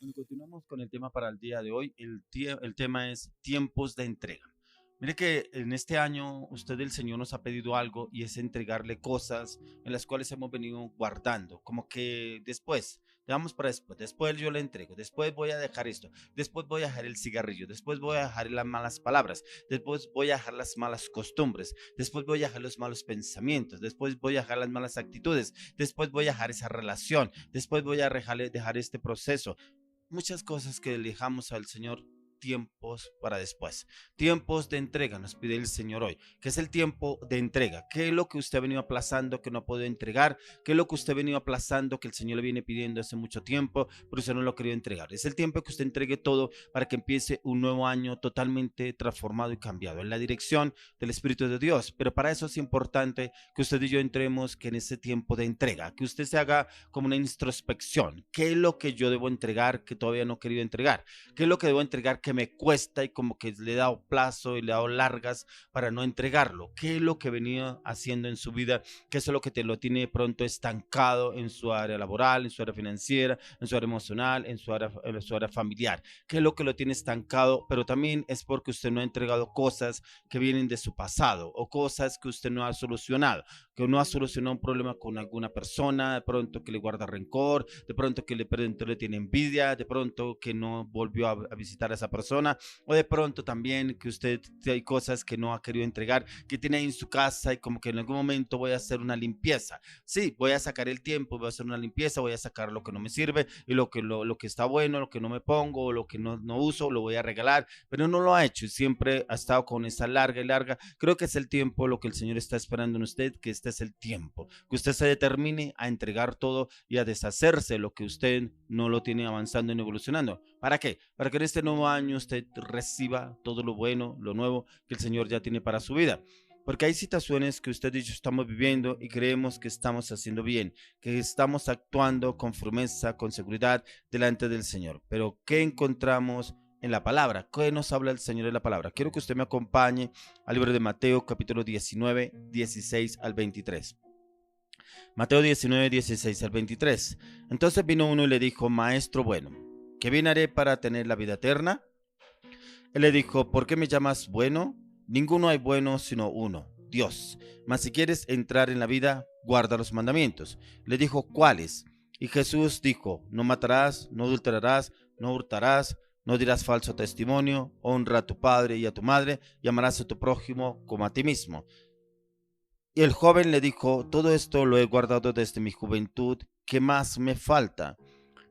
Bueno, continuamos con el tema para el día de hoy. El tema es tiempos de entrega. Mire que en este año usted, el Señor, nos ha pedido algo y es entregarle cosas en las cuales hemos venido guardando, como que después, dejamos para después yo le entrego, después voy a dejar esto, después voy a dejar el cigarrillo, después voy a dejar las malas palabras, después voy a dejar las malas costumbres, después voy a dejar los malos pensamientos, después voy a dejar las malas actitudes, después voy a dejar esa relación, después voy a dejar este proceso, muchas cosas que le dejamos al Señor, tiempos para después, tiempos de entrega nos pide el Señor hoy. ¿Qué es el tiempo de entrega? ¿Qué es lo que usted ha venido aplazando que no puede entregar? ¿Qué es lo que usted ha venido aplazando que el Señor le viene pidiendo hace mucho tiempo pero usted no lo ha querido entregar? Es el tiempo que usted entregue todo para que empiece un nuevo año totalmente transformado y cambiado en la dirección del Espíritu de Dios. Pero para eso es importante que usted y yo entremos que en ese tiempo de entrega, que usted se haga como una introspección. ¿Qué es lo que yo debo entregar que todavía no he querido entregar? ¿Qué es lo que debo entregar que me cuesta y como que le he dado plazo y le he dado largas para no entregarlo? ¿Qué es lo que venía haciendo en su vida? ¿Qué es lo que te lo tiene de pronto estancado en su área laboral, en su área financiera, en su área emocional, en su área familiar? ¿Qué es lo que lo tiene estancado? Pero también es porque usted no ha entregado cosas que vienen de su pasado o cosas que usted no ha solucionado, que no ha solucionado un problema con alguna persona, de pronto que le guarda rencor, de pronto que le tiene envidia, de pronto que no volvió a visitar a esa persona, o de pronto también que usted hay cosas que no ha querido entregar, que tiene ahí en su casa y como que en algún momento voy a hacer una limpieza. Sí, voy a sacar el tiempo, voy a hacer una limpieza, voy a sacar lo que no me sirve y lo que está bueno, lo que no me pongo, lo que no uso, lo voy a regalar, pero no lo ha hecho y siempre ha estado con esa larga y larga. Creo que es el tiempo lo que el Señor está esperando en usted, que este es el tiempo, que usted se determine a entregar todo y a deshacerse lo que usted no lo tiene avanzando y evolucionando. ¿Para qué? Para que en este nuevo año usted reciba todo lo bueno, lo nuevo que el Señor ya tiene para su vida. Porque hay situaciones que usted y yo estamos viviendo y creemos que estamos haciendo bien, que estamos actuando con firmeza, con seguridad delante del Señor. Pero ¿qué encontramos en la palabra? ¿Qué nos habla el Señor en la palabra? Quiero que usted me acompañe al libro de Mateo, capítulo 19, 16 al 23. Mateo 19, 16 al 23. Entonces vino uno y le dijo: Maestro bueno, ¿qué bien haré para tener la vida eterna? Él le dijo: ¿por qué me llamas bueno? Ninguno hay bueno sino uno, Dios. Mas si quieres entrar en la vida, guarda los mandamientos. Le dijo: ¿cuáles? Y Jesús dijo: no matarás, no adulterarás, no hurtarás, no dirás falso testimonio, honra a tu padre y a tu madre, y amarás a tu prójimo como a ti mismo. Y el joven le dijo: todo esto lo he guardado desde mi juventud, ¿qué más me falta?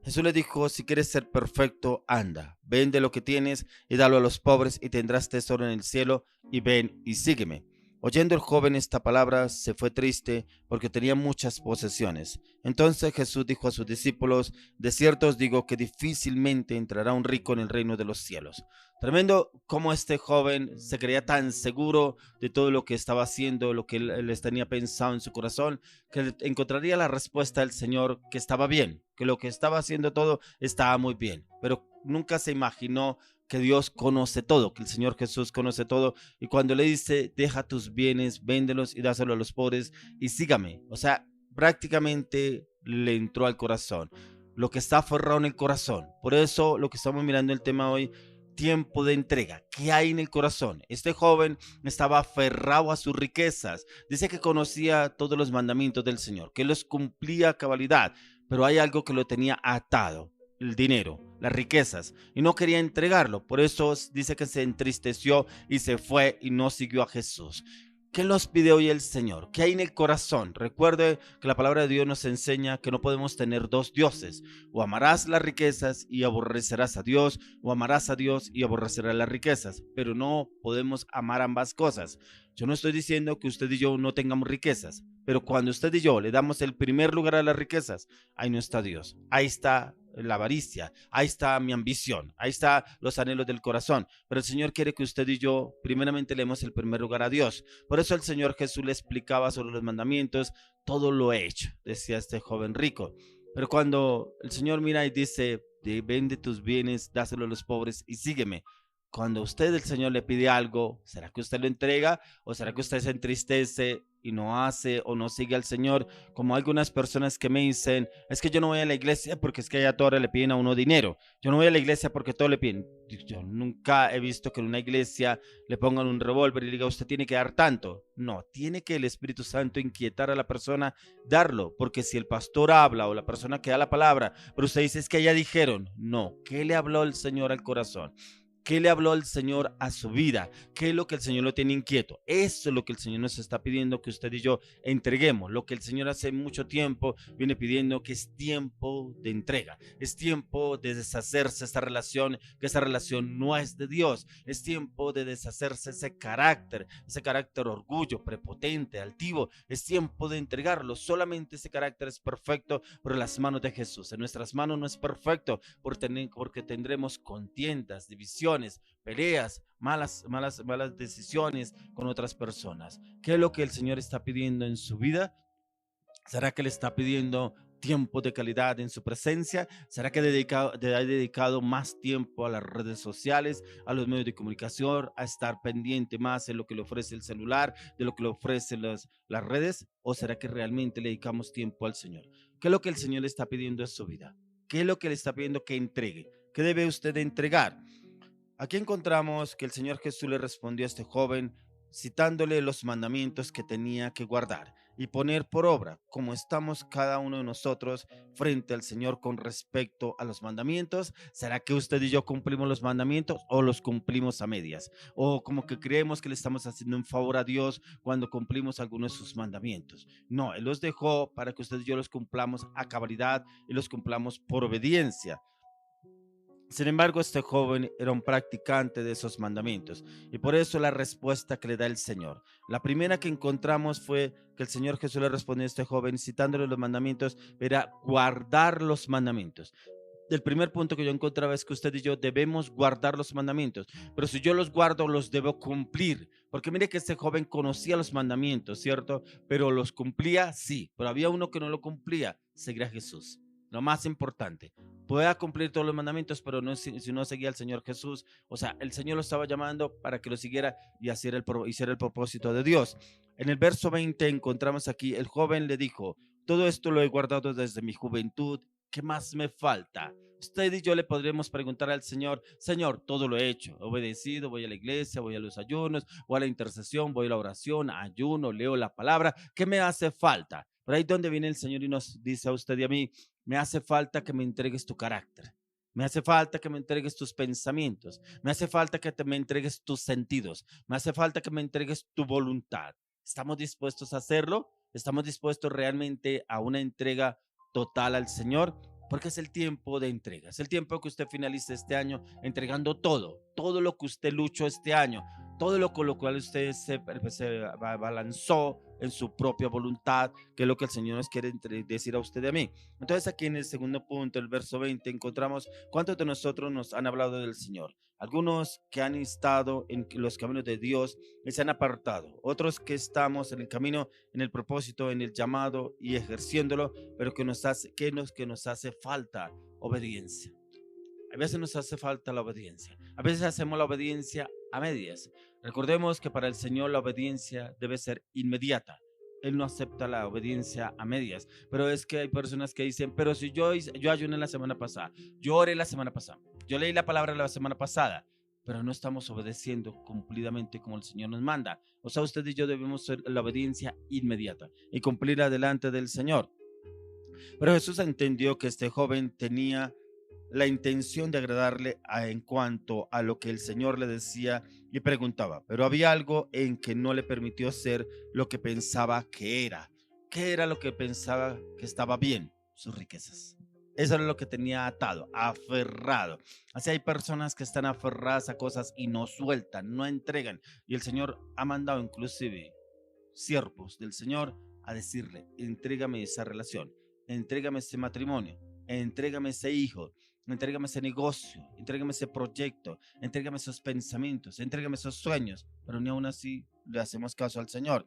Jesús le dijo: si quieres ser perfecto, anda, vende lo que tienes y dalo a los pobres y tendrás tesoro en el cielo, y ven y sígueme. Oyendo el joven esta palabra, se fue triste porque tenía muchas posesiones. Entonces Jesús dijo a sus discípulos: de cierto os digo que difícilmente entrará un rico en el reino de los cielos. Tremendo cómo este joven se creía tan seguro de todo lo que estaba haciendo, lo que él tenía pensado en su corazón, que encontraría la respuesta del Señor, que estaba bien, que lo que estaba haciendo todo estaba muy bien, pero nunca se imaginó que Dios conoce todo, que el Señor Jesús conoce todo, y cuando le dice: deja tus bienes, véndelos y dáselo a los pobres y sígame, o sea, prácticamente le entró al corazón lo que está aferrado en el corazón. Por eso lo que estamos mirando el tema hoy: tiempo de entrega. ¿Qué hay en el corazón? Este joven estaba aferrado a sus riquezas. Dice que conocía todos los mandamientos del Señor, que los cumplía a cabalidad, pero hay algo que lo tenía atado: el dinero, las riquezas, y no quería entregarlo. Por eso dice que se entristeció y se fue y no siguió a Jesús. ¿Qué nos pide hoy el Señor? ¿Qué hay en el corazón? Recuerde que la palabra de Dios nos enseña que no podemos tener dos dioses: o amarás las riquezas y aborrecerás a Dios, o amarás a Dios y aborrecerás las riquezas, pero no podemos amar ambas cosas. Yo no estoy diciendo que usted y yo no tengamos riquezas, pero cuando usted y yo le damos el primer lugar a las riquezas, ahí no está Dios, ahí está la avaricia, ahí está mi ambición, ahí está los anhelos del corazón. Pero el Señor quiere que usted y yo primeramente le demos el primer lugar a Dios. Por eso el Señor Jesús le explicaba sobre los mandamientos: todo lo he hecho, decía este joven rico. Pero cuando el Señor mira y dice: vende tus bienes, dáselo a los pobres y sígueme. Cuando usted, el Señor, le pide algo, ¿será que usted lo entrega o será que usted se entristece y no hace o no sigue al Señor, como algunas personas que me dicen, es que yo no voy a la iglesia porque es que allá todos le piden a uno dinero, yo no voy a la iglesia porque todos le piden. Yo nunca he visto que en una iglesia le pongan un revólver y le diga, usted tiene que dar tanto. No, tiene que el Espíritu Santo inquietar a la persona, darlo, porque si el pastor habla o la persona que da la palabra, pero usted dice, es que ya dijeron, no, ¿qué le habló el Señor al corazón? ¿Qué le habló el Señor a su vida? ¿Qué es lo que el Señor lo tiene inquieto? Eso es lo que el Señor nos está pidiendo que usted y yo entreguemos. Lo que el Señor hace mucho tiempo viene pidiendo, que es tiempo de entrega. Es tiempo de deshacerse de esta relación, que esa relación no es de Dios. Es tiempo de deshacerse ese carácter orgullo, prepotente, altivo. Es tiempo de entregarlo. Solamente ese carácter es perfecto por las manos de Jesús. En nuestras manos no es perfecto porque tendremos contiendas, divisiones, peleas, malas decisiones con otras personas. ¿Qué es lo que el Señor está pidiendo en su vida? ¿Será que le está pidiendo tiempo de calidad en su presencia? ¿Será que ha dedicado más tiempo a las redes sociales, a los medios de comunicación, a estar pendiente más de lo que le ofrece el celular, de lo que le ofrecen las redes? ¿O será que realmente le dedicamos tiempo al Señor? ¿Qué es lo que el Señor le está pidiendo en su vida? ¿Qué es lo que le está pidiendo que entregue? ¿Qué debe usted entregar? Aquí encontramos que el Señor Jesús le respondió a este joven citándole los mandamientos que tenía que guardar y poner por obra, como estamos cada uno de nosotros frente al Señor con respecto a los mandamientos. ¿Será que usted y yo cumplimos los mandamientos o los cumplimos a medias? O como que creemos que le estamos haciendo un favor a Dios cuando cumplimos algunos de sus mandamientos. No, Él los dejó para que usted y yo los cumplamos a cabalidad y los cumplamos por obediencia. Sin embargo, este joven era un practicante de esos mandamientos y por eso la respuesta que le da el Señor. La primera que encontramos fue que el Señor Jesús le respondió a este joven citándole los mandamientos, era guardar los mandamientos. El primer punto que yo encontraba es que usted y yo debemos guardar los mandamientos, pero si yo los guardo, los debo cumplir, porque mire que este joven conocía los mandamientos, ¿cierto? Pero los cumplía, sí, pero había uno que no lo cumplía, seguir a Jesús. Lo más importante, pueda cumplir todos los mandamientos, pero no, si no seguía al Señor Jesús, o sea, el Señor lo estaba llamando para que lo siguiera y hiciera el propósito de Dios. En el verso 20 encontramos aquí, el joven le dijo, todo esto lo he guardado desde mi juventud, ¿qué más me falta? Usted y yo le podremos preguntar al Señor, Señor, todo lo he hecho, he obedecido, voy a la iglesia, voy a los ayunos, voy a la intercesión, voy a la oración, ayuno, leo la palabra, ¿qué me hace falta? Por ahí donde viene el Señor y nos dice a usted y a mí, me hace falta que me entregues tu carácter. Me hace falta que me entregues tus pensamientos. Me hace falta que me entregues tus sentidos. Me hace falta que me entregues tu voluntad. ¿Estamos dispuestos a hacerlo? ¿Estamos dispuestos realmente a una entrega total al Señor? Porque es el tiempo de entrega. Es el tiempo que usted finalice este año entregando todo, todo lo que usted luchó este año, todo lo con lo cual usted se balanzó en su propia voluntad, que es lo que el Señor nos quiere decir a usted y a mí. Entonces aquí en el segundo punto, el verso 20, encontramos cuántos de nosotros nos han hablado del Señor. Algunos que han estado en los caminos de Dios y se han apartado. Otros que estamos en el camino, en el propósito, en el llamado y ejerciéndolo, pero que nos hace falta obediencia. A veces nos hace falta la obediencia. A veces hacemos la obediencia a medias. Recordemos que para el Señor la obediencia debe ser inmediata. Él no acepta la obediencia a medias. Pero es que hay personas que dicen, pero si yo ayuné la semana pasada, yo oré la semana pasada, yo leí la palabra la semana pasada, pero no estamos obedeciendo cumplidamente como el Señor nos manda. O sea, usted y yo debemos ser la obediencia inmediata y cumplir adelante del Señor. Pero Jesús entendió que este joven tenía la intención de agradarle en cuanto a lo que el Señor le decía y preguntaba, pero había algo en que no le permitió ser lo que pensaba que era. ¿Qué era lo que pensaba que estaba bien? Sus riquezas. Eso era lo que tenía atado, aferrado. Así hay personas que están aferradas a cosas y no sueltan, no entregan. Y el Señor ha mandado inclusive siervos del Señor a decirle, entrégame esa relación, entrégame ese matrimonio, entrégame ese hijo, entrégame ese negocio, entrégame ese proyecto, entrégame esos pensamientos, entrégame esos sueños, pero ni aún así le hacemos caso al Señor.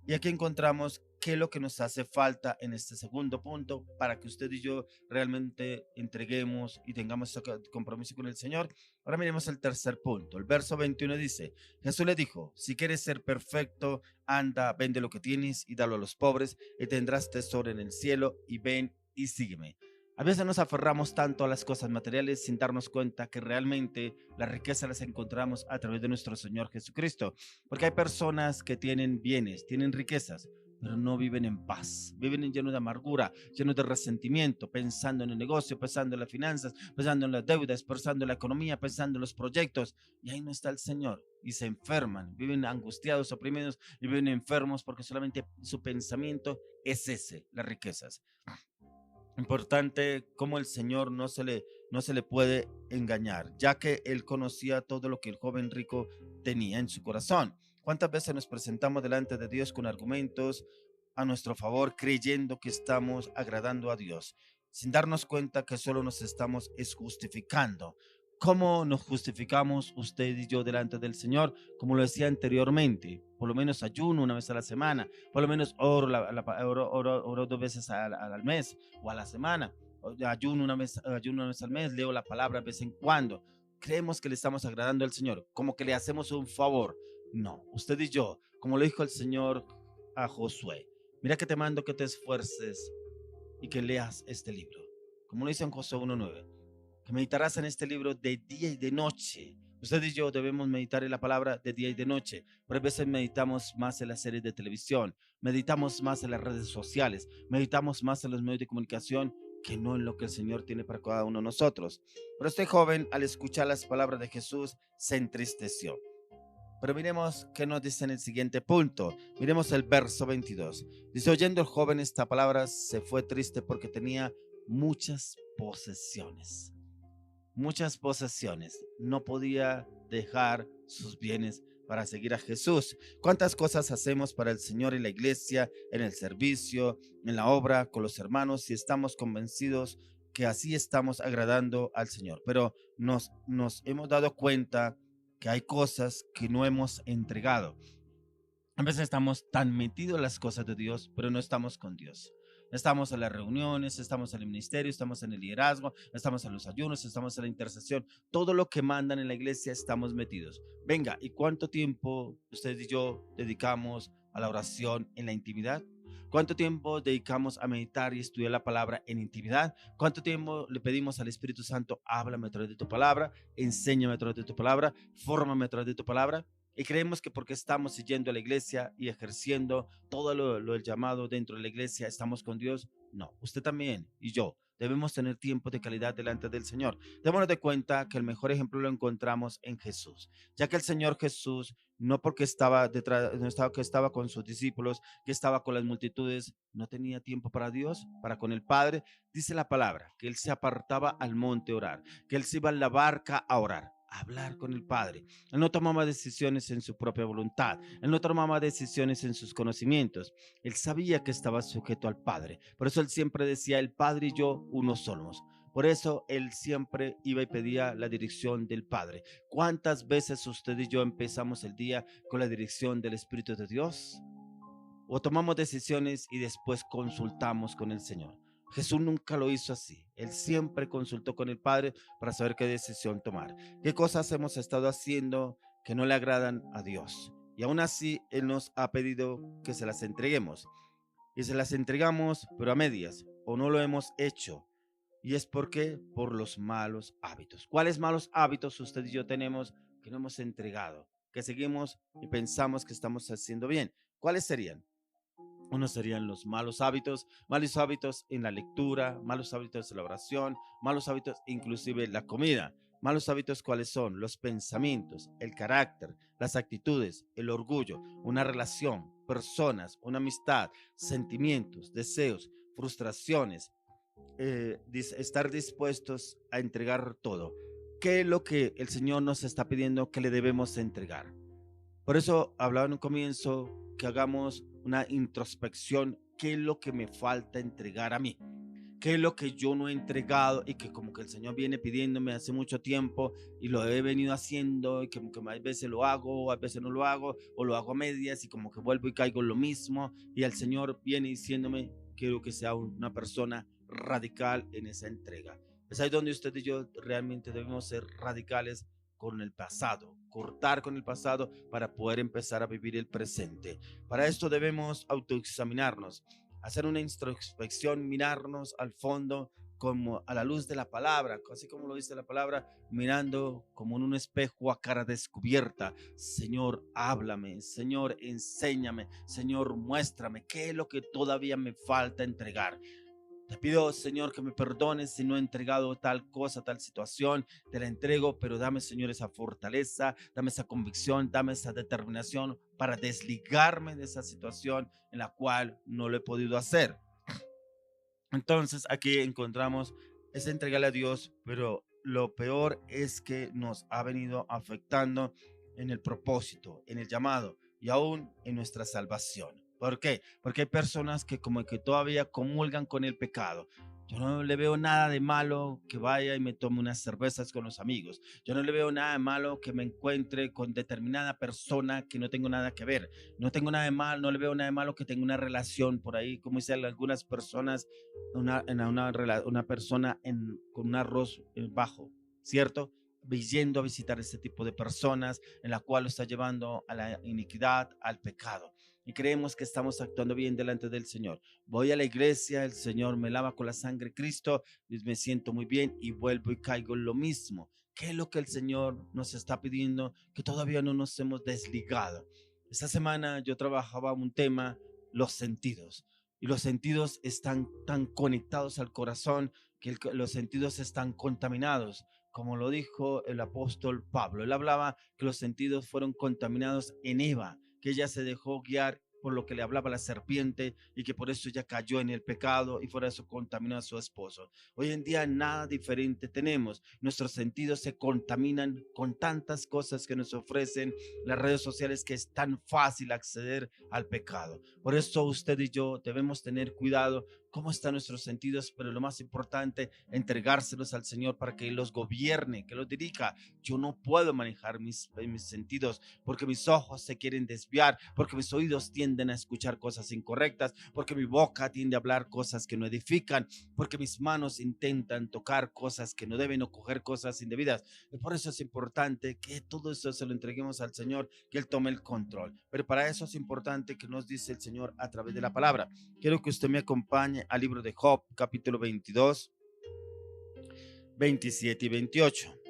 Y aquí encontramos qué es lo que nos hace falta en este segundo punto para que usted y yo realmente entreguemos y tengamos ese compromiso con el Señor. Ahora miremos el tercer punto. El verso 21 dice, Jesús le dijo, si quieres ser perfecto, anda, vende lo que tienes y dalo a los pobres y tendrás tesoro en el cielo y ven y sígueme. A veces nos aferramos tanto a las cosas materiales sin darnos cuenta que realmente la riqueza las encontramos a través de nuestro Señor Jesucristo. Porque hay personas que tienen bienes, tienen riquezas, pero no viven en paz, viven llenos de amargura, llenos de resentimiento, pensando en el negocio, pensando en las finanzas, pensando en las deudas, pensando en la economía, pensando en los proyectos, y ahí no está el Señor, y se enferman, viven angustiados, oprimidos, y viven enfermos porque solamente su pensamiento es ese, las riquezas. Importante como el Señor no se le puede engañar, ya que Él conocía todo lo que el joven rico tenía en su corazón. ¿Cuántas veces nos presentamos delante de Dios con argumentos a nuestro favor, creyendo que estamos agradando a Dios, sin darnos cuenta que solo nos estamos justificando? ¿Cómo nos justificamos usted y yo delante del Señor? Como lo decía anteriormente, por lo menos ayuno una vez a la semana, por lo menos oro dos veces al mes o a la semana, ayuno una vez al mes, leo la palabra de vez en cuando. Creemos que le estamos agradando al Señor, como que le hacemos un favor. No, usted y yo, como le dijo el Señor a Josué, mira que te mando que te esfuerces y que leas este libro. Como lo dice en Josué 1:9, que meditarás en este libro de día y de noche. Usted y yo debemos meditar en la palabra de día y de noche, pero a veces meditamos más en las series de televisión, meditamos más en las redes sociales, meditamos más en los medios de comunicación que no en lo que el Señor tiene para cada uno de nosotros. Pero este joven, al escuchar las palabras de Jesús, se entristeció. Pero miremos qué nos dice en el siguiente punto. Miremos el verso 22. Dice, oyendo el joven esta palabra, se fue triste porque tenía muchas posesiones. Muchas posesiones. No podía dejar sus bienes para seguir a Jesús. ¿Cuántas cosas hacemos para el Señor en la iglesia, en el servicio, en la obra, con los hermanos, si estamos convencidos que así estamos agradando al Señor? Pero nos hemos dado cuenta que hay cosas que no hemos entregado. A veces estamos tan metidos en las cosas de Dios, pero no estamos con Dios. Estamos en las reuniones, estamos en el ministerio, estamos en el liderazgo, estamos en los ayunos, estamos en la intercesión. Todo lo que mandan en la iglesia estamos metidos. Venga, ¿y cuánto tiempo usted y yo dedicamos a la oración en la intimidad? ¿Cuánto tiempo dedicamos a meditar y estudiar la palabra en intimidad? ¿Cuánto tiempo le pedimos al Espíritu Santo, háblame a través de tu palabra, enséñame a través de tu palabra, fórmame a través de tu palabra? Y creemos que porque estamos yendo a la iglesia y ejerciendo todo lo del llamado dentro de la iglesia, estamos con Dios. No, usted también y yo debemos tener tiempo de calidad delante del Señor. Démonos de cuenta que el mejor ejemplo lo encontramos en Jesús, ya que el Señor Jesús, no porque estaba detrás, no estaba, que estaba con sus discípulos, que estaba con las multitudes, no tenía tiempo para Dios, para con el Padre. Dice la palabra que Él se apartaba al monte a orar, que Él se iba a la barca a orar, a hablar con el Padre. Él no tomaba decisiones en su propia voluntad. Él no tomaba decisiones en sus conocimientos. Él sabía que estaba sujeto al Padre. Por eso él siempre decía, el Padre y yo uno somos. Por eso él siempre iba y pedía la dirección del Padre. ¿Cuántas veces usted y yo empezamos el día con la dirección del Espíritu de Dios? ¿O tomamos decisiones y después consultamos con el Señor? Jesús nunca lo hizo así. Él siempre consultó con el Padre para saber qué decisión tomar. ¿Qué cosas hemos estado haciendo que no le agradan a Dios? Y aún así, Él nos ha pedido que se las entreguemos. Y se las entregamos, pero a medias, o no lo hemos hecho. Y es porque por los malos hábitos. ¿Cuáles malos hábitos usted y yo tenemos que no hemos entregado? Que seguimos y pensamos que estamos haciendo bien. ¿Cuáles serían? Unos serían los malos hábitos en la lectura, malos hábitos en la oración, malos hábitos inclusive en la comida. Malos hábitos, ¿cuáles son? Los pensamientos, el carácter, las actitudes, el orgullo, una relación, personas, una amistad, sentimientos, deseos, frustraciones, estar dispuestos a entregar todo. ¿Qué es lo que el Señor nos está pidiendo que le debemos entregar? Por eso hablaba en un comienzo que hagamos una introspección. ¿Qué es lo que me falta entregar a mí? qué es lo que yo no he entregado y que como que el Señor viene pidiéndome hace mucho tiempo y lo he venido haciendo y que como que a veces lo hago, a veces no lo hago o lo hago a medias y como que vuelvo y caigo en lo mismo y el Señor viene diciéndome, quiero que sea una persona radical en esa entrega. Es ahí donde usted y yo realmente debemos ser radicales con el pasado, cortar con el pasado para poder empezar a vivir el presente. Para esto debemos autoexaminarnos, hacer una introspección, mirarnos al fondo como a la luz de la palabra, así como lo dice la palabra, mirando como en un espejo a cara descubierta. Señor, háblame, Señor, enséñame, Señor, muéstrame qué es lo que todavía me falta entregar. Te pido, Señor, que me perdones si no he entregado tal cosa, tal situación. Te la entrego, pero dame, Señor, esa fortaleza, dame esa convicción, dame esa determinación para desligarme de esa situación en la cual no lo he podido hacer. Entonces, aquí encontramos esa entregarle a Dios, pero lo peor es que nos ha venido afectando en el propósito, en el llamado y aún en nuestra salvación. ¿Por qué? Porque hay personas que como que todavía comulgan con el pecado. Yo no le veo nada de malo que vaya y me tome unas cervezas con los amigos. Yo no le veo nada de malo que me encuentre con determinada persona que no tengo nada que ver. No tengo nada de malo, no le veo nada de malo que tenga una relación por ahí, como dicen algunas personas, una persona con un arroz bajo, ¿cierto? Yendo a visitar este tipo de personas en la cual lo está llevando a la iniquidad, al pecado. Y creemos que estamos actuando bien delante del Señor. Voy a la iglesia, el Señor me lava con la sangre de Cristo, y me siento muy bien y vuelvo y caigo en lo mismo. ¿Qué es lo que el Señor nos está pidiendo que todavía no nos hemos desligado? Esta semana yo trabajaba un tema, los sentidos. Y los sentidos están tan conectados al corazón que los sentidos están contaminados. Como lo dijo el apóstol Pablo, él hablaba que los sentidos fueron contaminados en Eva, que ella se dejó guiar por lo que le hablaba la serpiente y que por eso ella cayó en el pecado y por eso contaminó a su esposo. Hoy en día nada diferente tenemos. Nuestros sentidos se contaminan con tantas cosas que nos ofrecen las redes sociales que es tan fácil acceder al pecado. Por eso usted y yo debemos tener cuidado cómo están nuestros sentidos, pero lo más importante, entregárselos al Señor para que Él los gobierne, que los dirija. Yo no puedo manejar mis sentidos porque mis ojos se quieren desviar, porque mis oídos tienden a escuchar cosas incorrectas, porque mi boca tiende a hablar cosas que no edifican, porque mis manos intentan tocar cosas que no deben o coger cosas indebidas. Y por eso es importante que todo eso se lo entreguemos al Señor, que Él tome el control. Pero para eso es importante que nos dice el Señor a través de la palabra. Quiero que usted me acompañe al libro de Job, capítulo 22, 27 y 28.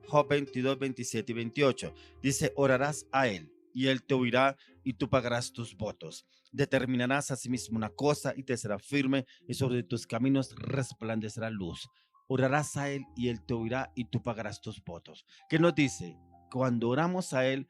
Job 22, 27 y 28. Dice, orarás a Él y Él te oirá y tú pagarás tus votos. Determinarás a sí mismo una cosa y te será firme y sobre tus caminos resplandecerá luz. Orarás a Él y Él te oirá y tú pagarás tus votos. ¿Qué nos dice? Cuando oramos a Él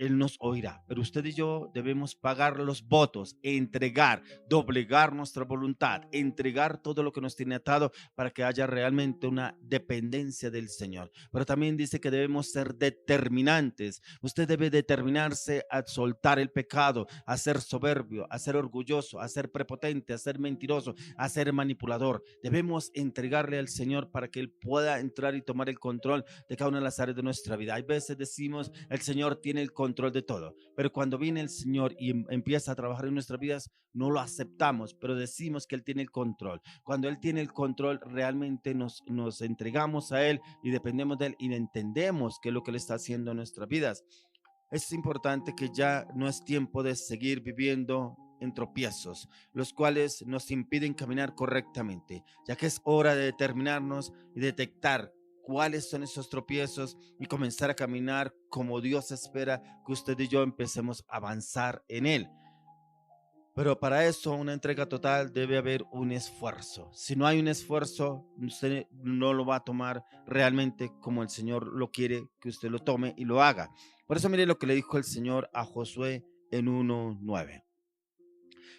nos oirá, pero usted y yo debemos pagar los votos, entregar, doblegar nuestra voluntad, entregar todo lo que nos tiene atado para que haya realmente una dependencia del Señor. Pero también dice que debemos ser determinantes. Usted debe determinarse a soltar el pecado, a ser soberbio, a ser orgulloso, a ser prepotente, a ser mentiroso, a ser manipulador. Debemos entregarle al Señor para que Él pueda entrar y tomar el control de cada una de las áreas de nuestra vida. Hay veces decimos, el Señor tiene el control de todo, pero cuando viene el Señor y empieza a trabajar en nuestras vidas, no lo aceptamos, pero decimos que Él tiene el control. Cuando Él tiene el control, realmente nos entregamos a Él y dependemos de Él y entendemos qué es lo que Él está haciendo en nuestras vidas. Es importante que ya no es tiempo de seguir viviendo en tropiezos, los cuales nos impiden caminar correctamente, ya que es hora de determinarnos y detectar cuáles son esos tropiezos y comenzar a caminar como Dios espera que usted y yo empecemos a avanzar en Él. Pero para eso, una entrega total, debe haber un esfuerzo. Si no hay un esfuerzo, usted no lo va a tomar realmente como el Señor lo quiere que usted lo tome y lo haga. Por eso mire lo que le dijo el Señor a Josué en 1:9.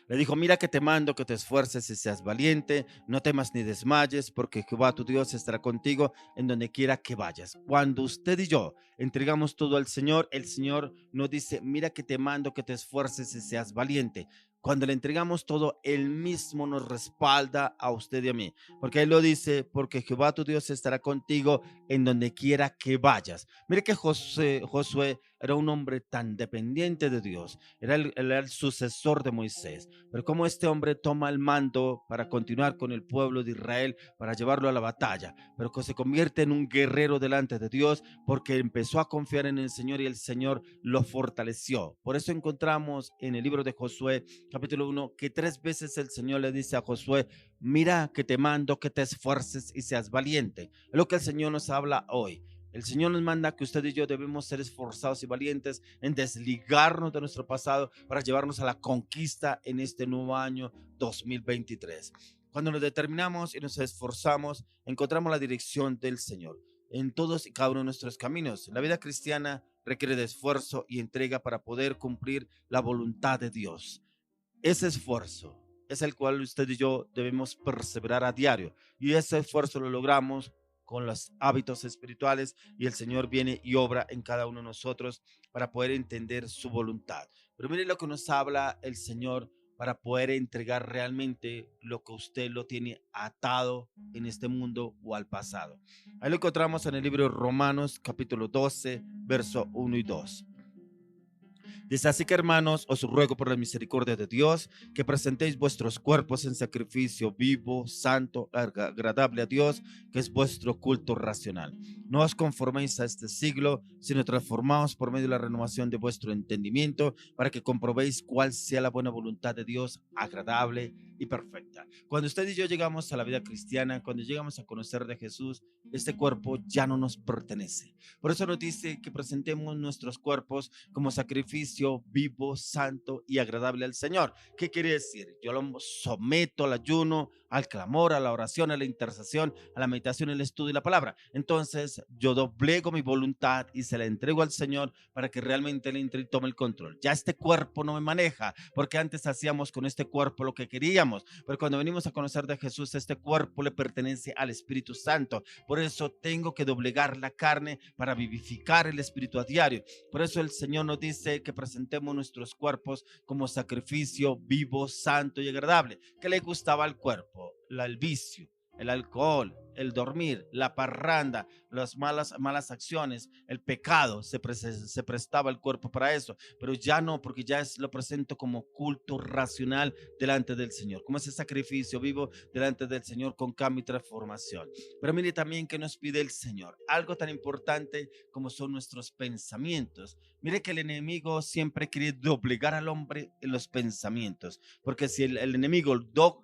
Le dijo, mira que te mando que te esfuerces y seas valiente, no temas ni desmayes, porque Jehová tu Dios estará contigo en donde quiera que vayas. Cuando usted y yo entregamos todo al Señor, el Señor nos dice, mira que te mando que te esfuerces y seas valiente. Cuando le entregamos todo, Él mismo nos respalda a usted y a mí. Porque Él lo dice, porque Jehová tu Dios estará contigo en donde quiera que vayas. Mire que Josué era un hombre tan dependiente de Dios, era el sucesor de Moisés. Pero como este hombre toma el mando para continuar con el pueblo de Israel, para llevarlo a la batalla, pero que se convierte en un guerrero delante de Dios, porque empezó a confiar en el Señor y el Señor lo fortaleció. Por eso encontramos en el libro de Josué capítulo 1, que 3 veces el Señor le dice a Josué: mira que te mando que te esfuerces y seas valiente. Es lo que el Señor nos habla hoy. El Señor nos manda que usted y yo debemos ser esforzados y valientes en desligarnos de nuestro pasado para llevarnos a la conquista en este nuevo año 2023. Cuando nos determinamos y nos esforzamos, encontramos la dirección del Señor en todos y cada uno de nuestros caminos. La vida cristiana requiere de esfuerzo y entrega para poder cumplir la voluntad de Dios. Ese esfuerzo es el cual usted y yo debemos perseverar a diario, y ese esfuerzo lo logramos con los hábitos espirituales, y el Señor viene y obra en cada uno de nosotros para poder entender su voluntad. Pero mire lo que nos habla el Señor para poder entregar realmente lo que usted lo tiene atado en este mundo o al pasado. Ahí lo encontramos en el libro de Romanos capítulo 12, verso 1 y 2. Dice: así que, hermanos, os ruego por la misericordia de Dios que presentéis vuestros cuerpos en sacrificio vivo, santo, agradable a Dios, que es vuestro culto racional. No os conforméis a este siglo, sino transformaos por medio de la renovación de vuestro entendimiento, para que comprobéis cuál sea la buena voluntad de Dios, agradable y perfecta. Cuando usted y yo llegamos a la vida cristiana, cuando llegamos a conocer de Jesús, este cuerpo ya no nos pertenece. Por eso nos dice que presentemos nuestros cuerpos como sacrificio vivo, santo y agradable al Señor. ¿Qué quiere decir? Yo lo someto al ayuno, al clamor, a la oración, a la intercesión, a la meditación, el estudio y la palabra. Entonces yo doblego mi voluntad y se la entrego al Señor para que realmente Él entre y tome el control. Ya este cuerpo no me maneja, porque antes hacíamos con este cuerpo lo que queríamos, pero cuando venimos a conocer de Jesús, este cuerpo le pertenece al Espíritu Santo. Por eso tengo que doblegar la carne para vivificar el espíritu a diario. Por eso el Señor nos dice que presentemos nuestros cuerpos como sacrificio vivo, santo y agradable. ¿Qué le gustaba al cuerpo? El vicio, el alcohol, el dormir, la parranda, las malas acciones, el pecado. Se prestaba el cuerpo para eso, pero ya no, porque ya lo presento como culto racional delante del Señor, como ese sacrificio vivo delante del Señor con cambio y transformación. Pero mire también que nos pide el Señor, algo tan importante como son nuestros pensamientos. Mire que el enemigo siempre quiere doblegar al hombre en los pensamientos, porque si el enemigo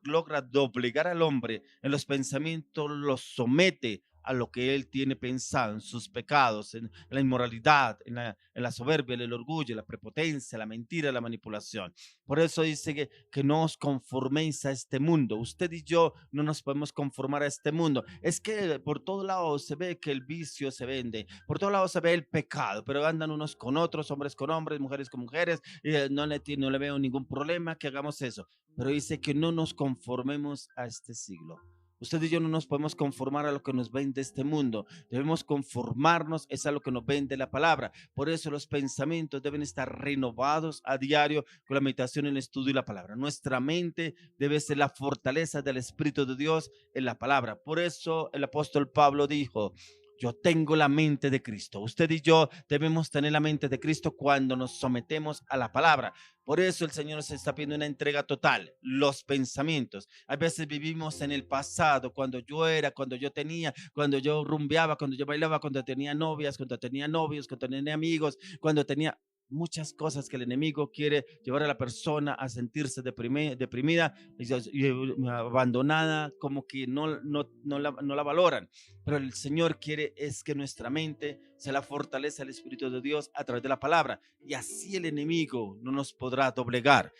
logra doblegar al hombre en los pensamientos, lo somete a lo que él tiene pensado, en sus pecados, en la inmoralidad, en la soberbia, en el orgullo, la prepotencia, la mentira, la manipulación. Por eso dice que no os conforméis a este mundo. Usted y yo no nos podemos conformar a este mundo. Es que por todos lados se ve que el vicio se vende, por todos lados se ve el pecado, pero andan unos con otros, hombres con hombres, mujeres con mujeres, y no le veo ningún problema que hagamos eso. Pero dice que no nos conformemos a este siglo. Usted y yo no nos podemos conformar a lo que nos vende este mundo. Debemos conformarnos es a lo que nos vende la palabra. Por eso los pensamientos deben estar renovados a diario con la meditación, el estudio y la palabra. Nuestra mente debe ser la fortaleza del Espíritu de Dios en la palabra. Por eso el apóstol Pablo dijo: yo tengo la mente de Cristo. Usted y yo debemos tener la mente de Cristo cuando nos sometemos a la palabra. Por eso el Señor nos está pidiendo una entrega total. Los pensamientos. A veces vivimos en el pasado, cuando yo era, cuando yo tenía, cuando yo rumbeaba, cuando yo bailaba, cuando tenía novias, cuando tenía novios, cuando tenía amigos, cuando tenía muchas cosas que el enemigo quiere llevar a la persona a sentirse deprimida y abandonada, como que no la valoran. Pero el Señor quiere es que nuestra mente se la fortalece al Espíritu de Dios a través de la palabra, y así el enemigo no nos podrá doblegar.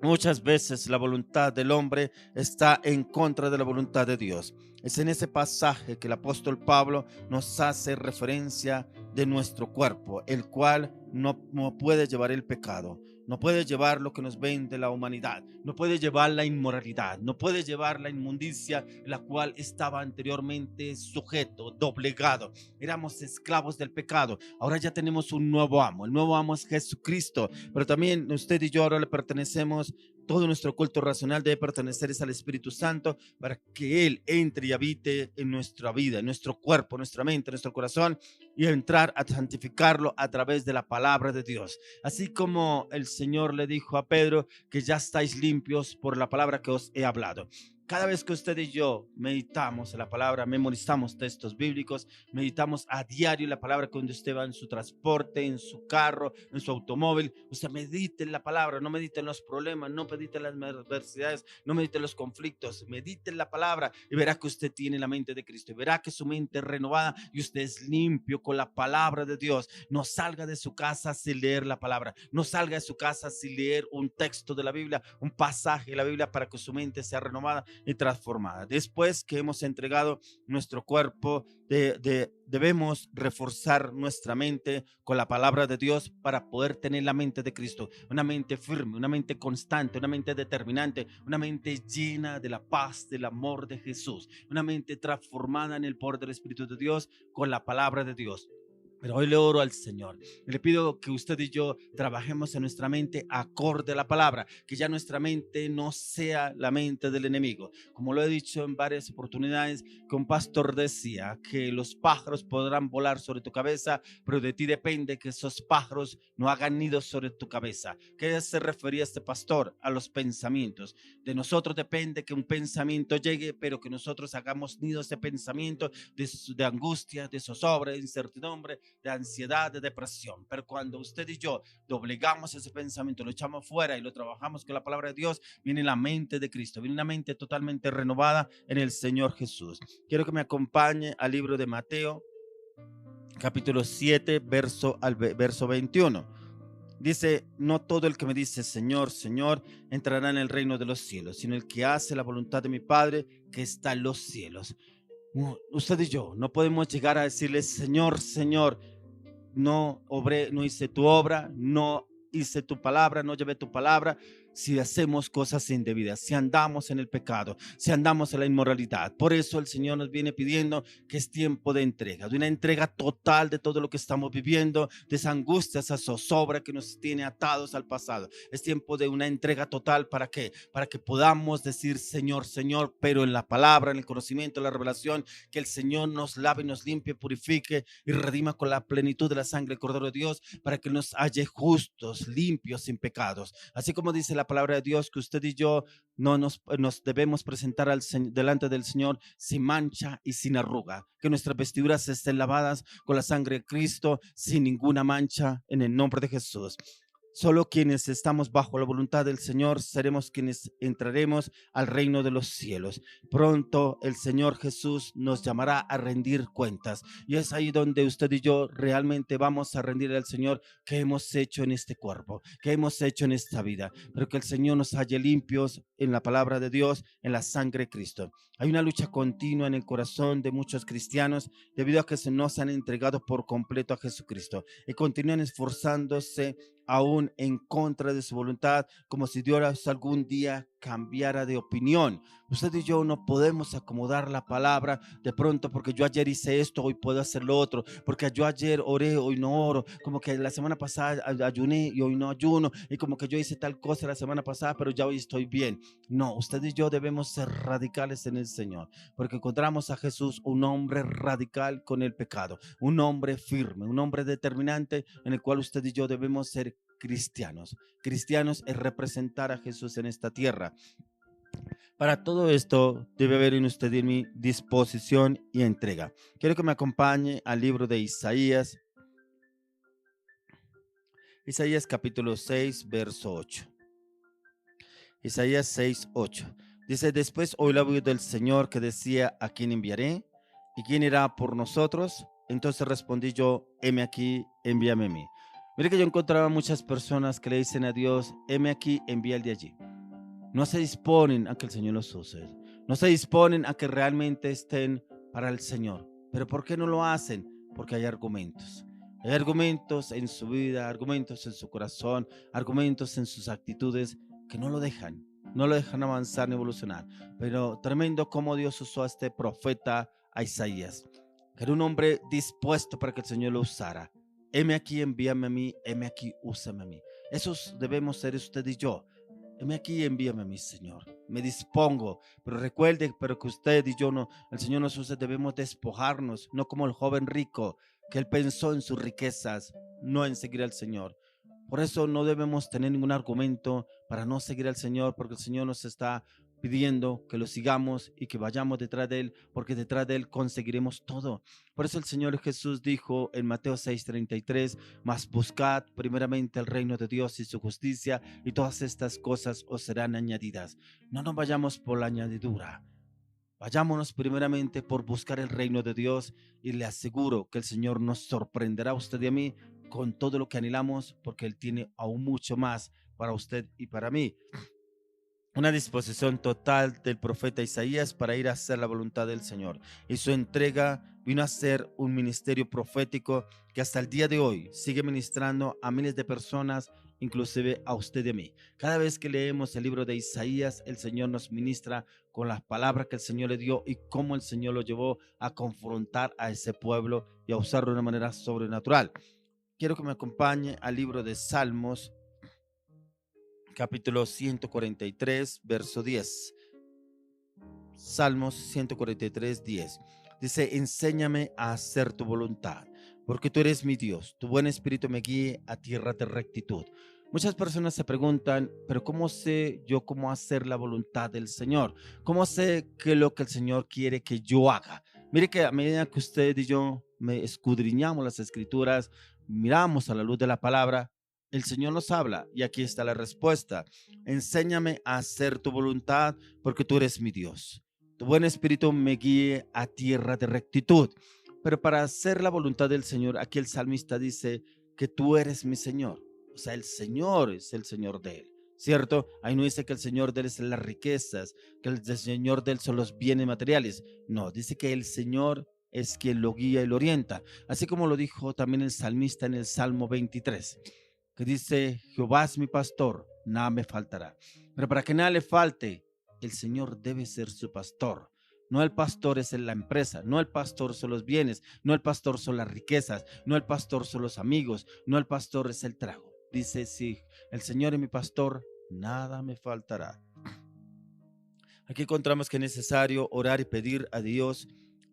Muchas veces la voluntad del hombre está en contra de la voluntad de Dios. Es en ese pasaje que el apóstol Pablo nos hace referencia de nuestro cuerpo, el cual no puede llevar el pecado. no puede llevar lo que nos vende la humanidad, no puede llevar la inmoralidad, no puede llevar la inmundicia en la cual estaba anteriormente sujeto, doblegado. Éramos esclavos del pecado. Ahora ya tenemos un nuevo amo. El nuevo amo es Jesucristo, pero también usted y yo ahora le pertenecemos. Todo nuestro culto racional debe pertenecer al Espíritu Santo para que Él entre y habite en nuestra vida, en nuestro cuerpo, nuestra mente, nuestro corazón, y entrar a santificarlo a través de la palabra de Dios. Así como el Señor le dijo a Pedro que ya estáis limpios por la palabra que os he hablado. Cada vez que usted y yo meditamos en la palabra, memorizamos textos bíblicos, meditamos a diario la palabra cuando usted va en su transporte, en su carro, en su automóvil, usted medite en la palabra, no medite en los problemas, no medite en las adversidades, no medite en los conflictos, medite en la palabra y verá que usted tiene la mente de Cristo, y verá que su mente es renovada y usted es limpio con la palabra de Dios. No salga de su casa sin leer la palabra, no salga de su casa sin leer un texto de la Biblia, un pasaje de la Biblia, para que su mente sea renovada y transformada. Después que hemos entregado nuestro cuerpo, debemos reforzar nuestra mente con la palabra de Dios para poder tener la mente de Cristo, una mente firme, una mente constante, una mente determinante, una mente llena de la paz, del amor de Jesús, una mente transformada en el poder del Espíritu de Dios con la palabra de Dios. Pero hoy le oro al Señor y le pido que usted y yo trabajemos en nuestra mente acorde a la palabra, que ya nuestra mente no sea la mente del enemigo. Como lo he dicho en varias oportunidades, que un pastor decía que los pájaros podrán volar sobre tu cabeza, pero de ti depende que esos pájaros no hagan nidos sobre tu cabeza. ¿Qué se refería este pastor? A los pensamientos. De nosotros depende que un pensamiento llegue, pero que nosotros hagamos nidos de pensamiento, de angustia, de zozobra, de incertidumbre, de ansiedad, de depresión. Pero cuando usted y yo doblegamos ese pensamiento, lo echamos fuera y lo trabajamos con la palabra de Dios, viene la mente de Cristo, viene una mente totalmente renovada en el Señor Jesús. Quiero que me acompañe al libro de Mateo, capítulo 7, verso 21. Dice: no todo el que me dice Señor, Señor, entrará en el reino de los cielos, sino el que hace la voluntad de mi Padre que está en los cielos. Usted y yo no podemos llegar a decirle Señor, Señor, no obré, no hice tu obra, no hice tu palabra, no llevé tu palabra, si hacemos cosas indebidas, si andamos en el pecado, si andamos en la inmoralidad. Por eso el Señor nos viene pidiendo que es tiempo de entrega, de una entrega total de todo lo que estamos viviendo, de esa angustia, esa zozobra que nos tiene atados al pasado. Es tiempo de una entrega total. ¿Para qué? Para que podamos decir Señor, Señor, pero en la palabra, en el conocimiento, en la revelación, que el Señor nos lave, nos limpie, purifique y redima con la plenitud de la sangre del Cordero de Dios, para que nos halle justos, limpios, sin pecados. Así como dice la palabra de Dios, que usted y yo no nos debemos presentar delante del Señor sin mancha y sin arruga, que nuestras vestiduras estén lavadas con la sangre de Cristo, sin ninguna mancha, en el nombre de Jesús. Solo quienes estamos bajo la voluntad del Señor seremos quienes entraremos al reino de los cielos. Pronto el Señor Jesús nos llamará a rendir cuentas, y es ahí donde usted y yo realmente vamos a rendir al Señor qué hemos hecho en este cuerpo, qué hemos hecho en esta vida, pero que el Señor nos halle limpios en la palabra de Dios, en la sangre de Cristo. Hay una lucha continua en el corazón de muchos cristianos debido a que no se han entregado por completo a Jesucristo y continúan esforzándose aún en contra de su voluntad, como si Dios algún día cambiara de opinión. Usted y yo no podemos acomodar la palabra de pronto porque yo ayer hice esto, hoy puedo hacer lo otro, porque yo ayer oré, hoy no oro, como que la semana pasada ayuné y hoy no ayuno, y como que yo hice tal cosa la semana pasada, pero ya hoy estoy bien. No, usted y yo debemos ser radicales en el Señor, porque encontramos a Jesús, un hombre radical con el pecado, un hombre firme, un hombre determinante, en el cual usted y yo debemos ser cristianos. Cristianos es representar a Jesús en esta tierra. Para todo esto debe haber en usted y en mí disposición y entrega. Quiero que me acompañe al libro de Isaías. Isaías capítulo 6, verso 8. Isaías 6, 8. Dice: después oí la voz del Señor que decía: ¿a quién enviaré? ¿Y quién irá por nosotros? Entonces respondí yo: heme aquí, envíame a mí. Mire que yo encontraba muchas personas que le dicen a Dios: heme aquí, envía el de allí. No se disponen a que el Señor los use. No se disponen a que realmente estén para el Señor. ¿Pero por qué no lo hacen? Porque hay argumentos. Hay argumentos en su vida, argumentos en su corazón, argumentos en sus actitudes que no lo dejan avanzar ni evolucionar. Pero tremendo cómo Dios usó a este profeta, a Isaías, que era un hombre dispuesto para que el Señor lo usara. Heme aquí, envíame a mí, heme aquí, úsame a mí. Esos debemos ser usted y yo. Heme aquí, envíame a mí, Señor. Me dispongo, pero recuerde, pero que usted y yo no, el Señor nos usa, debemos despojarnos, no como el joven rico, que él pensó en sus riquezas, no en seguir al Señor. Por eso no debemos tener ningún argumento para no seguir al Señor, porque el Señor nos está pidiendo que lo sigamos y que vayamos detrás de Él, porque detrás de Él conseguiremos todo. Por eso el Señor Jesús dijo en Mateo 6:33, mas buscad primeramente el reino de Dios y su justicia, y todas estas cosas os serán añadidas. No nos vayamos por la añadidura. Vayámonos primeramente por buscar el reino de Dios y le aseguro que el Señor nos sorprenderá a usted y a mí con todo lo que anhelamos, porque Él tiene aún mucho más para usted y para mí. Una disposición total del profeta Isaías para ir a hacer la voluntad del Señor. Y su entrega vino a ser un ministerio profético que hasta el día de hoy sigue ministrando a miles de personas, inclusive a usted y a mí. Cada vez que leemos el libro de Isaías, el Señor nos ministra con las palabras que el Señor le dio y cómo el Señor lo llevó a confrontar a ese pueblo y a usarlo de una manera sobrenatural. Quiero que me acompañe al libro de Salmos, capítulo 143, verso 10. Salmos 143, 10. Dice, enséñame a hacer tu voluntad, porque tú eres mi Dios. Tu buen espíritu me guíe a tierra de rectitud. Muchas personas se preguntan, pero ¿cómo sé yo cómo hacer la voluntad del Señor? ¿Cómo sé qué es lo que el Señor quiere que yo haga? Mire que a medida que usted y yo me escudriñamos las escrituras, miramos a la luz de la palabra, el Señor nos habla y aquí está la respuesta. Enséñame a hacer tu voluntad porque tú eres mi Dios. Tu buen espíritu me guíe a tierra de rectitud. Pero para hacer la voluntad del Señor, aquí el salmista dice que tú eres mi Señor. O sea, el Señor es el Señor de él, ¿cierto? Ahí no dice que el Señor de él es las riquezas, que el Señor de él son los bienes materiales. No, dice que el Señor es quien lo guía y lo orienta. Así como lo dijo también el salmista en el Salmo 23, que dice, Jehová es mi pastor, nada me faltará. Pero para que nada le falte, el Señor debe ser su pastor. No el pastor es la empresa, no el pastor son los bienes, no el pastor son las riquezas, no el pastor son los amigos, no el pastor es el trago. Dice, si el Señor es mi pastor, nada me faltará. Aquí encontramos que es necesario orar y pedir a Dios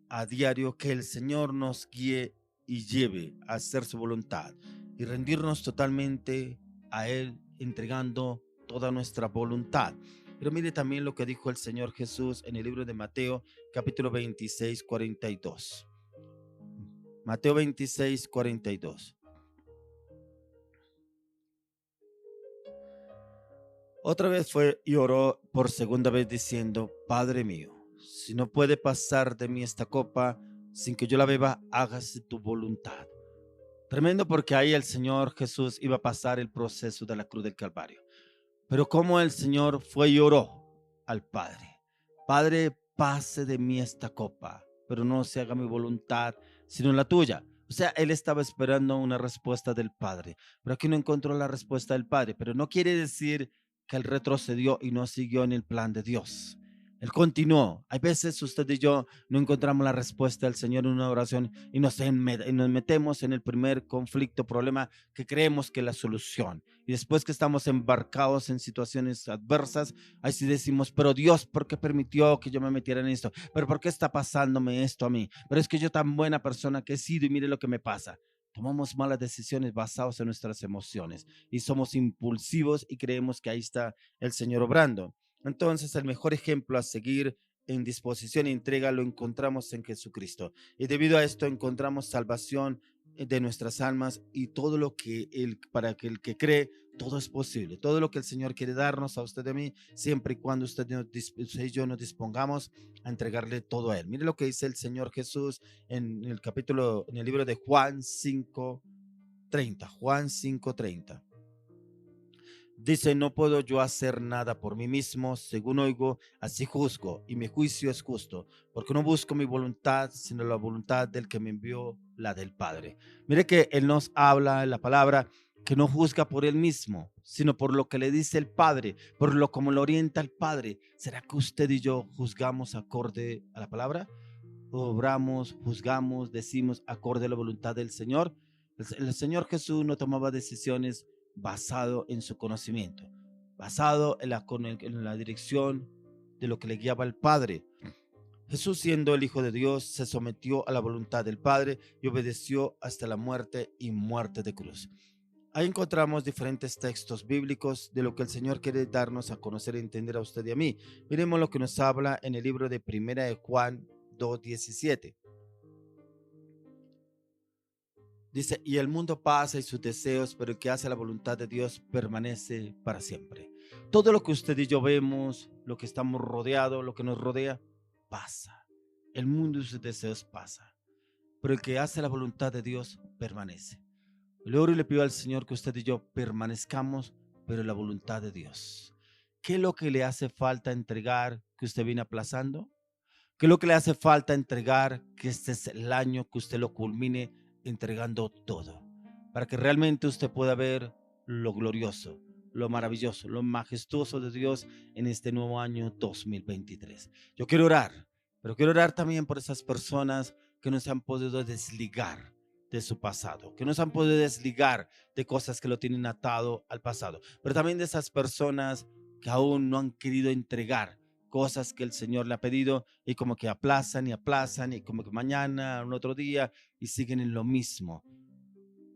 a diario que el Señor nos guíe y lleve a hacer su voluntad y rendirnos totalmente a Él, entregando toda nuestra voluntad. Pero mire también lo que dijo el Señor Jesús en el libro de Mateo, capítulo 26, 42. Mateo 26, 42. Otra vez fue y oró por segunda vez diciendo, Padre mío, si no puede pasar de mí esta copa sin que yo la beba, hágase tu voluntad. Tremendo, porque ahí el Señor Jesús iba a pasar el proceso de la cruz del Calvario. Pero como el Señor fue y oró al Padre, Padre, pase de mí esta copa, pero no se haga mi voluntad, sino la tuya. O sea, él estaba esperando una respuesta del Padre, pero aquí no encontró la respuesta del Padre, pero no quiere decir que él retrocedió y no siguió en el plan de Dios. Él continuó. Hay veces usted y yo no encontramos la respuesta del Señor en una oración y nos metemos en el primer conflicto, problema que creemos que es la solución. Y después que estamos embarcados en situaciones adversas, ahí sí decimos, pero Dios, ¿por qué permitió que yo me metiera en esto? ¿Pero por qué está pasándome esto a mí? Pero es que yo tan buena persona que he sido y mire lo que me pasa. Tomamos malas decisiones basadas en nuestras emociones y somos impulsivos y creemos que ahí está el Señor obrando. Entonces, el mejor ejemplo a seguir en disposición y entrega lo encontramos en Jesucristo. Y debido a esto encontramos salvación de nuestras almas y todo lo que para que el que cree, todo es posible. Todo lo que el Señor quiere darnos a usted y a mí, siempre y cuando usted y yo nos dispongamos a entregarle todo a Él. Mire lo que dice el Señor Jesús en el capítulo, en el libro de Juan 5:30. Juan 5:30. Dice, no puedo yo hacer nada por mí mismo, según oigo, así juzgo, y mi juicio es justo, porque no busco mi voluntad, sino la voluntad del que me envió la del Padre. Mire que Él nos habla en la palabra que no juzga por Él mismo, sino por lo que le dice el Padre, por lo como lo orienta el Padre. ¿Será que usted y yo juzgamos acorde a la palabra? ¿Obramos, juzgamos, decimos acorde a la voluntad del Señor? El Señor Jesús no tomaba decisiones basado en su conocimiento, basado en la dirección de lo que le guiaba el Padre. Jesús, siendo el Hijo de Dios, se sometió a la voluntad del Padre y obedeció hasta la muerte y muerte de cruz. Ahí encontramos diferentes textos bíblicos de lo que el Señor quiere darnos a conocer y entender a usted y a mí. Miremos lo que nos habla en el libro de Primera de Juan 2:17. Dice, y el mundo pasa y sus deseos, pero el que hace la voluntad de Dios permanece para siempre. Todo lo que usted y yo vemos, lo que estamos rodeados, lo que nos rodea, pasa. El mundo y sus deseos pasa, pero el que hace la voluntad de Dios permanece. Le oro y le pido al Señor que usted y yo permanezcamos, pero en la voluntad de Dios. ¿Qué es lo que le hace falta entregar que usted viene aplazando? ¿Qué es lo que le hace falta entregar que este es el año que usted lo culmine entregando todo? Para que realmente usted pueda ver lo glorioso, lo maravilloso, lo majestuoso de Dios en este nuevo año 2023. Yo quiero orar, pero quiero orar también por esas personas que no se han podido desligar de su pasado, que no se han podido desligar de cosas que lo tienen atado al pasado, pero también de esas personas que aún no han querido entregar cosas que el Señor le ha pedido y como que aplazan y como que mañana, un otro día y siguen en lo mismo.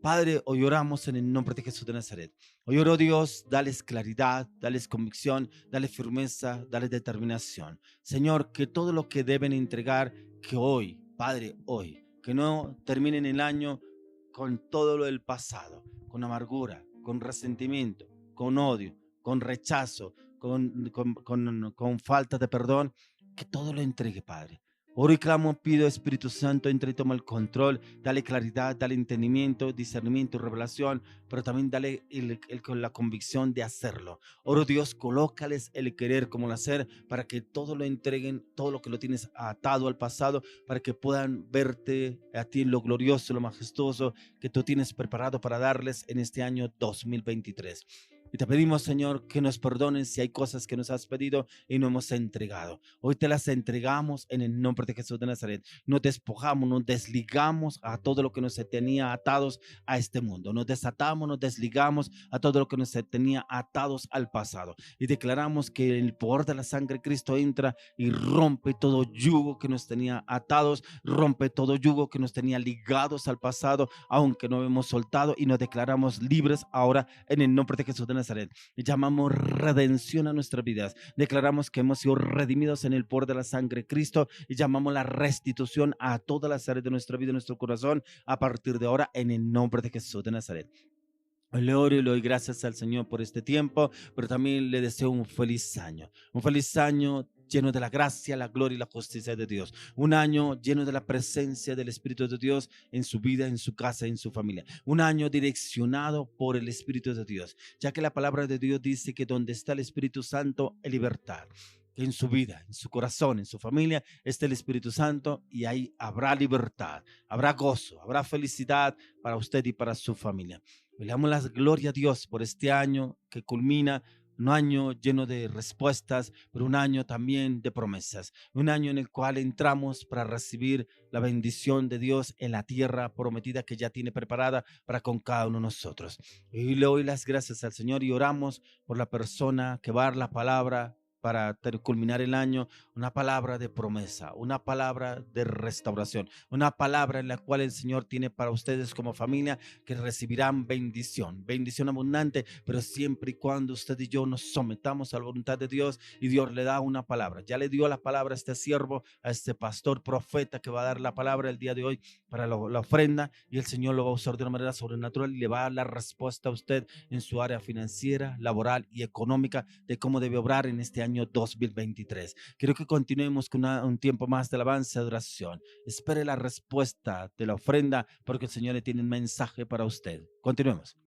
Padre, hoy oramos en el nombre de Jesús de Nazaret. Hoy oro, Dios, dales claridad, dales convicción, dales firmeza, dales determinación. Señor, que todo lo que deben entregar, que hoy, Padre, hoy, que no terminen el año con todo lo del pasado, con amargura, con resentimiento, con odio, con rechazo, con falta de perdón, que todo lo entregue, Padre. Oro y clamo, pido Espíritu Santo, entra y toma el control, dale claridad, dale entendimiento, discernimiento, revelación, pero también dale con la convicción de hacerlo. Oro Dios, colócales el querer como el hacer, para que todo lo entreguen, todo lo que lo tienes atado al pasado, para que puedan verte a ti en lo glorioso, lo majestuoso que tú tienes preparado para darles en este año 2023. Y te pedimos, Señor, que nos perdones si hay cosas que nos has pedido y no hemos entregado. Hoy te las entregamos en el nombre de Jesús de Nazaret. Nos despojamos, nos desligamos a todo lo que nos tenía atados a este mundo. Nos desatamos, nos desligamos a todo lo que nos tenía atados al pasado. Y declaramos que el poder de la sangre de Cristo entra y rompe todo yugo que nos tenía atados, rompe todo yugo que nos tenía ligados al pasado, aunque no hemos soltado, y nos declaramos libres ahora en el nombre de Jesús de Nazaret. Llamamos redención a nuestras vidas. Declaramos que hemos sido redimidos en el poder de la sangre de Cristo y llamamos la restitución a todas las áreas de nuestra vida y nuestro corazón a partir de ahora en el nombre de Jesús de Nazaret. Le oro y le doy gracias al Señor por este tiempo, pero también le deseo un feliz año lleno de la gracia, la gloria y la justicia de Dios. Un año lleno de la presencia del Espíritu de Dios en su vida, en su casa, en su familia. Un año direccionado por el Espíritu de Dios, ya que la palabra de Dios dice que donde está el Espíritu Santo hay libertad. Que en su vida, en su corazón, en su familia, esté el Espíritu Santo y ahí habrá libertad, habrá gozo, habrá felicidad para usted y para su familia. Le damos la gloria a Dios por este año que culmina, un año lleno de respuestas, pero un año también de promesas, un año en el cual entramos para recibir la bendición de Dios en la tierra prometida que ya tiene preparada para con cada uno de nosotros. Y le doy las gracias al Señor y oramos por la persona que va a dar la palabra para culminar el año, una palabra de promesa, una palabra de restauración, una palabra en la cual el Señor tiene para ustedes como familia, que recibirán bendición, bendición abundante, pero siempre y cuando usted y yo nos sometamos a la voluntad de Dios y Dios le da una palabra. Ya le dio la palabra a este siervo, a este pastor profeta que va a dar la palabra el día de hoy para la ofrenda, y el Señor lo va a usar de una manera sobrenatural y le va a dar la respuesta a usted en su área financiera, laboral y económica de cómo debe obrar en este año 2023. Quiero que continuemos con un tiempo más de alabanza y adoración. Espere la respuesta de la ofrenda porque el Señor le tiene un mensaje para usted. Continuemos.